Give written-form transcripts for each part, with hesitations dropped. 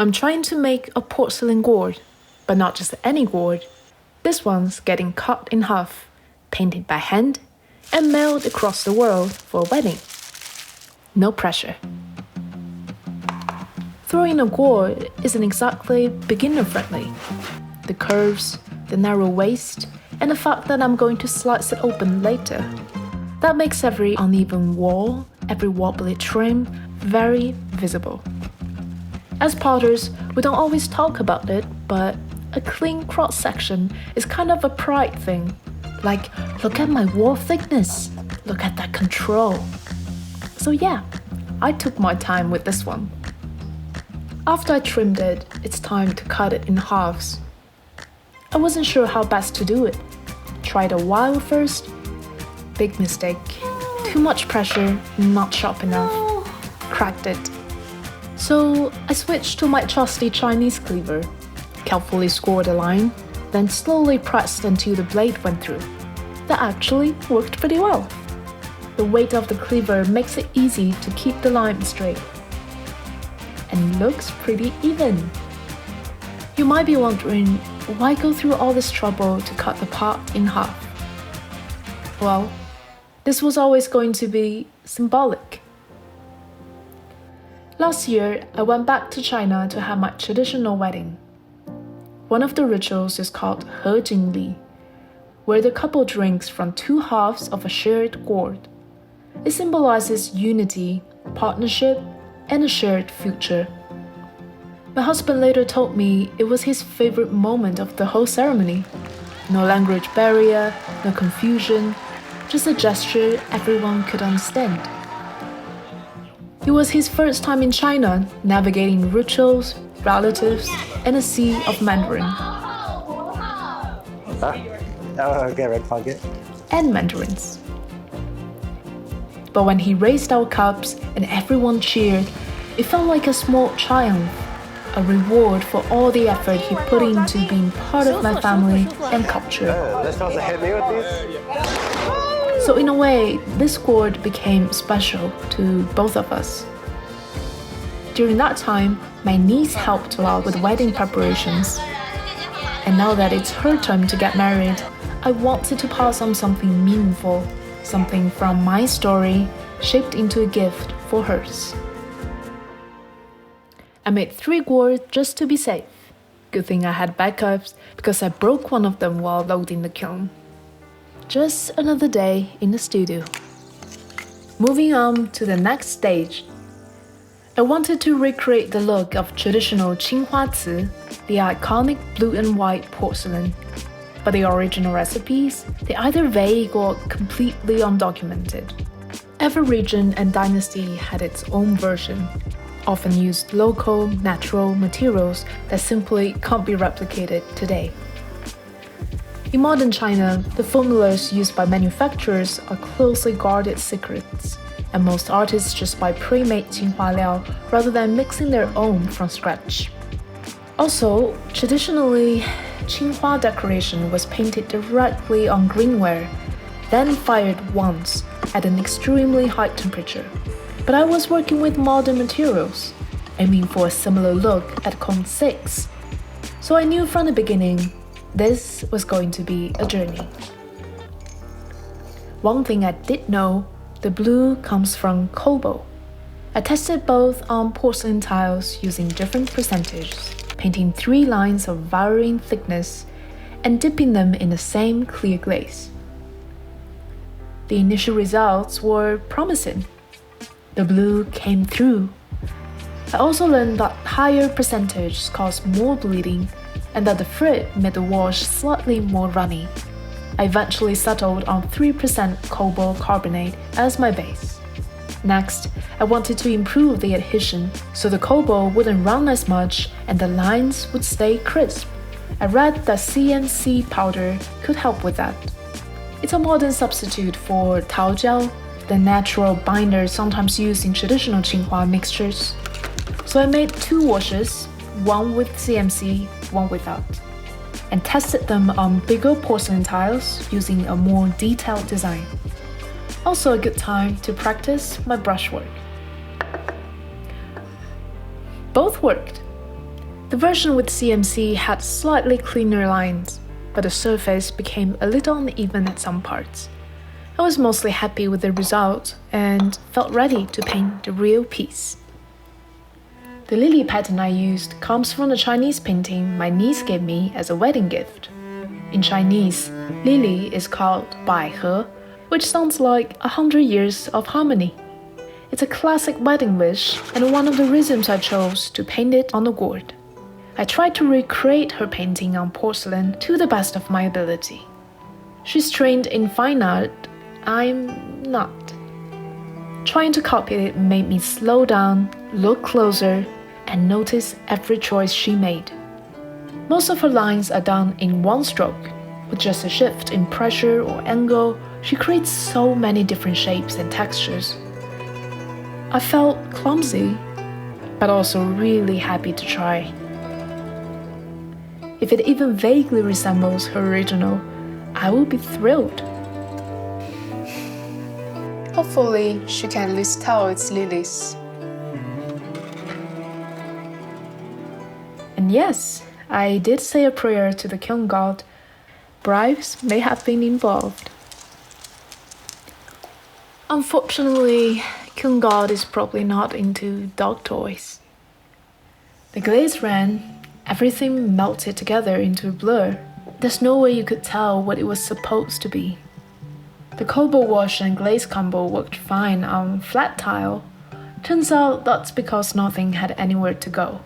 I'm trying to make a porcelain gourd, but not just any gourd. This one's getting cut in half, painted by hand, and mailed across the world for a wedding. No pressure. Throwing a gourd isn't exactly beginner-friendly. The curves, the narrow waist, and the fact that I'm going to slice it open later. That makes every uneven wall, every wobbly trim, very visible. As potters, we don't always talk about it, but a clean cross-section is kind of a pride thing. Like, look at my wall thickness, look at that control. So yeah, I took my time with this one. After I trimmed it, it's time to cut it in halves. I wasn't sure how best to do it. Tried a while first. Big mistake. Too much pressure, not sharp enough. Cracked it. So I switched to my trusty Chinese cleaver. Carefully scored a line, then slowly pressed until the blade went through. That actually worked pretty well. The weight of the cleaver makes it easy to keep the line straight. And looks pretty even. You might be wondering, why go through all this trouble to cut the part in half? Well, this was always going to be symbolic. Last year, I went back to China to have my traditional wedding. One of the rituals is called He Jing Li, where the couple drinks from two halves of a shared gourd. It symbolizes unity, partnership, and a shared future. My husband later told me it was his favorite moment of the whole ceremony. No language barrier, no confusion, just a gesture everyone could understand. It was his first time in China, navigating rituals, relatives, and a sea of Mandarin. Okay, red pocket. And Mandarins. But when he raised our cups and everyone cheered, it felt like a small triumph, a reward for all the effort he put into being part of my family and culture. They're supposed to hit me with these? So in a way, this gourd became special to both of us. During that time, my niece helped a lot with wedding preparations. And now that it's her turn to get married, I wanted to pass on something meaningful, something from my story shaped into a gift for hers. I made 3 gourds just to be safe. Good thing I had backups because I broke one of them while loading the kiln. Just another day in the studio. Moving on to the next stage. I wanted to recreate the look of traditional Qinghuaci, the iconic blue and white porcelain. But the original recipes, they're either vague or completely undocumented. Every region and dynasty had its own version, often used local, natural materials that simply can't be replicated today. In modern China, the formulas used by manufacturers are closely guarded secrets, and most artists just buy pre-made Qinghua Liao rather than mixing their own from scratch. Also, traditionally, Qinghua decoration was painted directly on greenware, then fired once at an extremely high temperature. But I was working with modern materials, aiming for a similar look at Kiln 6. So I knew from the beginning, this was going to be a journey. One thing I did know, the blue comes from cobalt. I tested both on porcelain tiles using different percentages, painting 3 lines of varying thickness and dipping them in the same clear glaze. The initial results were promising. The blue came through. I also learned that higher percentages caused more bleeding and that the frit made the wash slightly more runny. I eventually settled on 3% cobalt carbonate as my base. Next, I wanted to improve the adhesion so the cobalt wouldn't run as much and the lines would stay crisp. I read that CMC powder could help with that. It's a modern substitute for taojiao, the natural binder sometimes used in traditional Qinghua mixtures. So I made 2 washes, one with CMC, one without, and tested them on bigger porcelain tiles using a more detailed design. Also a good time to practice my brushwork. Both worked. The version with CMC had slightly cleaner lines, but the surface became a little uneven at some parts. I was mostly happy with the result and felt ready to paint the real piece. The lily pattern I used comes from a Chinese painting my niece gave me as a wedding gift. In Chinese, lily is called 百合, which sounds like 100 years of harmony. It's a classic wedding wish and one of the reasons I chose to paint it on the gourd. I tried to recreate her painting on porcelain to the best of my ability. She's trained in fine art, I'm not. Trying to copy it made me slow down, look closer, and notice every choice she made. Most of her lines are done in one stroke. With just a shift in pressure or angle, she creates so many different shapes and textures. I felt clumsy, but also really happy to try. If it even vaguely resembles her original, I will be thrilled. Hopefully, she can at least tell it's lilies. And yes, I did say a prayer to the kiln god. Bribes may have been involved. Unfortunately, kiln god is probably not into dog toys. The glaze ran, everything melted together into a blur. There's no way you could tell what it was supposed to be. The cobalt wash and glaze combo worked fine on flat tile. Turns out that's because nothing had anywhere to go.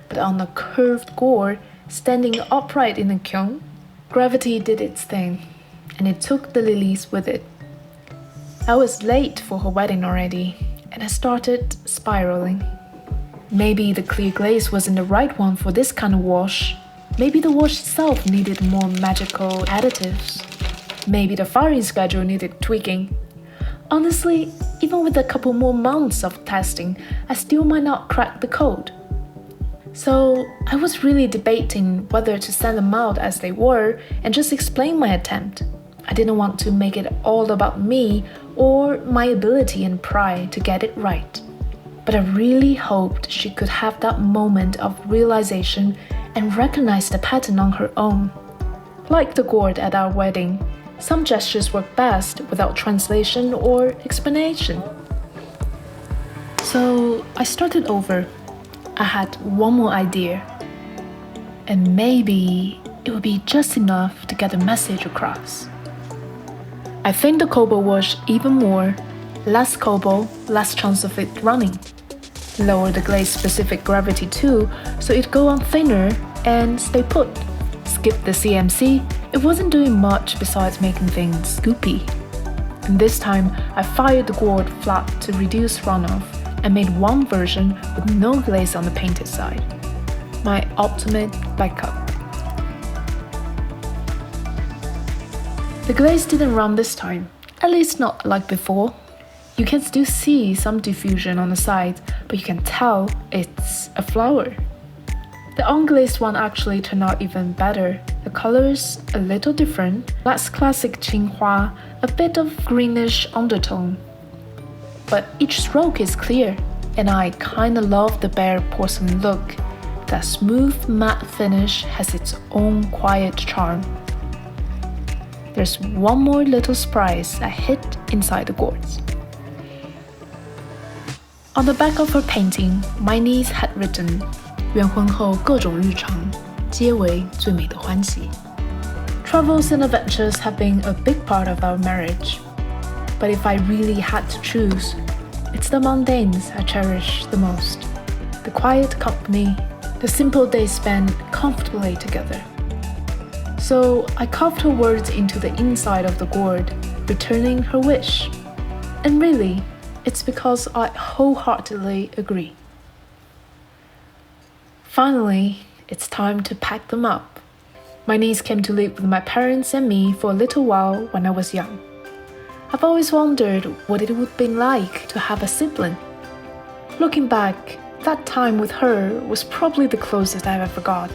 But on the curved gourd, standing upright in the kiln, gravity did its thing, and it took the lilies with it. I was late for her wedding already, and I started spiraling. Maybe the clear glaze wasn't the right one for this kind of wash. Maybe the wash itself needed more magical additives. Maybe the firing schedule needed tweaking. Honestly, even with a couple more months of testing, I still might not crack the code. So I was really debating whether to send them out as they were and just explain my attempt. I didn't want to make it all about me or my ability and pride to get it right. But I really hoped she could have that moment of realization and recognize the pattern on her own. Like the gourd at our wedding, some gestures work best without translation or explanation. So I started over. I had one more idea. And maybe it would be just enough to get the message across. I thinned the cobalt wash even more. Less cobalt, less chance of it running. Lower the glaze-specific gravity too, so it'd go on thinner and stay put. Skip the CMC, it wasn't doing much besides making things goopy. And this time, I fired the gourd flat to reduce runoff and made one version with no glaze on the painted side. My ultimate backup. The glaze didn't run this time, at least not like before. You can still see some diffusion on the sides, but you can tell it's a flower. The unglazed one actually turned out even better. The color's a little different, less classic Qinghua, a bit of greenish undertone. But each stroke is clear, and I kinda love the bare porcelain look. That smooth matte finish has its own quiet charm. There's one more little surprise I hid inside the gourds. On the back of her painting, my niece had written, 圆婚后各种日常，皆为最美的欢喜. Travels and adventures have been a big part of our marriage. But if I really had to choose, it's the mundanes I cherish the most. The quiet company, the simple days spent comfortably together. So I carved her words into the inside of the gourd, returning her wish. And really, it's because I wholeheartedly agree. Finally, it's time to pack them up. My niece came to live with my parents and me for a little while when I was young. I've always wondered what it would have been like to have a sibling. Looking back, that time with her was probably the closest I've ever got,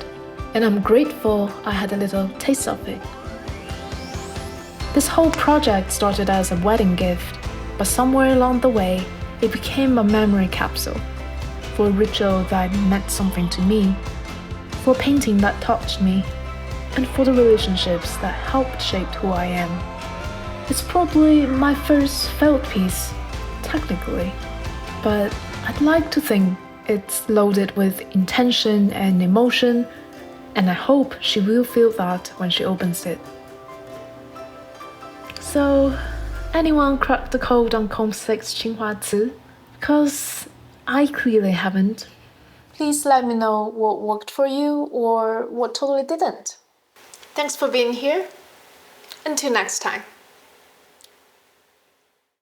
and I'm grateful I had a little taste of it. This whole project started as a wedding gift, but somewhere along the way, it became a memory capsule for a ritual that meant something to me for painting that touched me, and for the relationships that helped shape who I am. It's probably my first felt piece, technically, but I'd like to think it's loaded with intention and emotion, and I hope she will feel that when she opens it. So, anyone crack the code on Comp 6 Qinghua? Because I clearly haven't. Please let me know what worked for you or what totally didn't. Thanks for being here. Until next time.